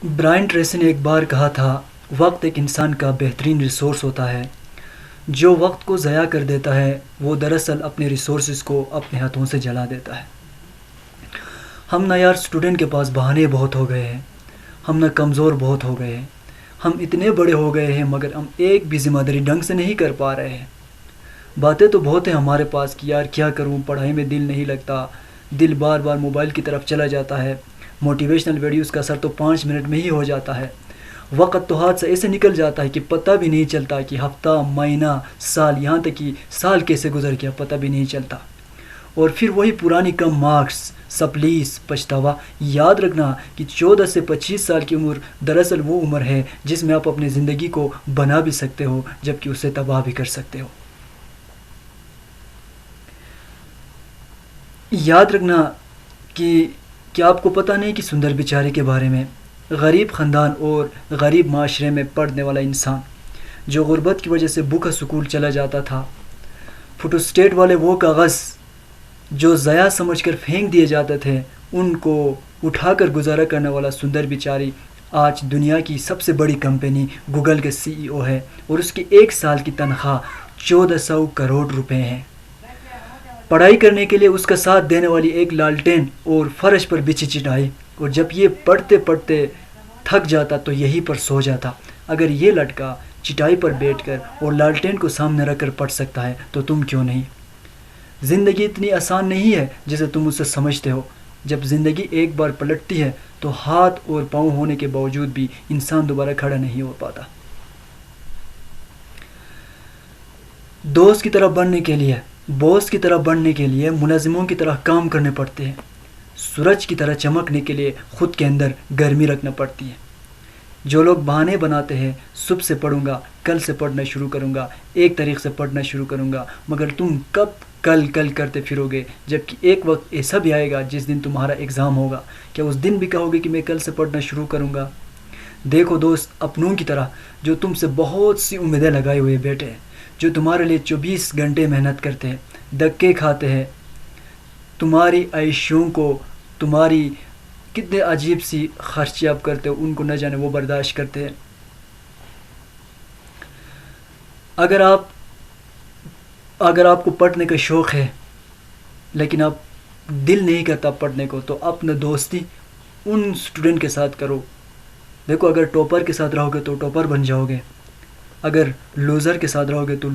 Brian Tracy نے ایک بار کہا تھا، وقت ایک انسان کا بہترین ریسورس ہوتا ہے۔ جو وقت کو ضائع کر دیتا ہے وہ دراصل اپنے ریسورسز کو اپنے ہاتھوں سے جلا دیتا ہے۔ ہم نہ یار اسٹوڈنٹ کے پاس بہانے بہت ہو گئے ہیں، ہم نہ کمزور بہت ہو گئے ہیں، ہم اتنے بڑے ہو گئے ہیں مگر ہم ایک بھی ذمہ داری ڈھنگ سے نہیں کر پا رہے ہیں۔ باتیں تو بہت ہیں ہمارے پاس کہ یار کیا کروں، پڑھائی میں دل نہیں لگتا، دل بار بار موبائل کی طرف چلا جاتا ہے، موٹیویشنل ویڈیوز کا اثر تو 5 منٹ میں ہی ہو جاتا ہے، وقت تو ہاتھ سے ایسے نکل جاتا ہے کہ پتہ بھی نہیں چلتا کہ ہفتہ، مہینہ، سال، یہاں تک کہ سال کیسے گزر گیا پتہ بھی نہیں چلتا۔ اور پھر وہی پرانی کم مارکس، سپلیس، پچھتاوا۔ یاد رکھنا کہ 14 سے 25 سال کی عمر دراصل وہ عمر ہے جس میں آپ اپنی زندگی کو بنا بھی سکتے ہو جبکہ اسے تباہ بھی کر سکتے ہو۔ یاد رکھنا کہ کیا آپ کو پتہ نہیں کہ سندر بیچارے کے بارے میں؟ غریب خاندان اور غریب معاشرے میں پڑھنے والا انسان جو غربت کی وجہ سے بھوکا سکول چلا جاتا تھا، فوٹو اسٹیٹ والے وہ کاغذ جو ضیاع سمجھ کر پھینک دیے جاتے تھے ان کو اٹھا کر گزارا کرنے والا سندر بیچاری آج دنیا کی سب سے بڑی کمپنی گوگل کے CEO ہے اور اس کی 1 سال کی تنخواہ 1400 کروڑ روپے ہے۔ پڑھائی کرنے کے لیے اس کا ساتھ دینے والی ایک لالٹین اور فرش پر بچھی چٹائی، اور جب یہ پڑھتے پڑھتے تھک جاتا تو یہیں پر سو جاتا۔ اگر یہ لڑکا چٹائی پر بیٹھ کر اور لالٹین کو سامنے رکھ کر پڑھ سکتا ہے تو تم کیوں نہیں؟ زندگی اتنی آسان نہیں ہے جسے تم اسے سمجھتے ہو۔ جب زندگی ایک بار پلٹتی ہے تو ہاتھ اور پاؤں ہونے کے باوجود بھی انسان دوبارہ کھڑا نہیں ہو پاتا۔ دوست کی طرح بننے کے لیے، باس کی طرح بننے کے لیے ملازموں کی طرح کام کرنے پڑتے ہیں۔ سورج کی طرح چمکنے کے لیے خود کے اندر گرمی رکھنا پڑتی ہے۔ جو لوگ بہانے بناتے ہیں، صبح سے پڑھوں گا، کل سے پڑھنا شروع کروں گا، ایک تاریخ سے پڑھنا شروع کروں گا، مگر تم کب کل کل کرتے پھرو گے؟ جبکہ ایک وقت ایسا بھی آئے گا جس دن تمہارا ایگزام ہوگا، کیا اس دن بھی کہو گے کہ میں کل سے پڑھنا شروع کروں گا؟ دیکھو دوست، اپنوں کی طرح جو تم سے بہت سی امیدیں لگائے ہوئے بیٹھے ہیں، جو تمہارے لیے 24 گھنٹے محنت کرتے ہیں، دھکے کھاتے ہیں، تمہاری عیشوں کو، تمہاری کتنے عجیب سی خرچے آپ کرتے ہو ان کو نہ جانے وہ برداشت کرتے ہیں۔ اگر آپ کو پڑھنے کا شوق ہے لیکن آپ دل نہیں کرتا پڑھنے کو تو اپنا دوستی ان اسٹوڈنٹ کے ساتھ کرو۔ دیکھو، اگر ٹاپر کے ساتھ رہو گے تو ٹاپر بن جاؤ گے، اگر لوزر کے ساتھ رہو گے تو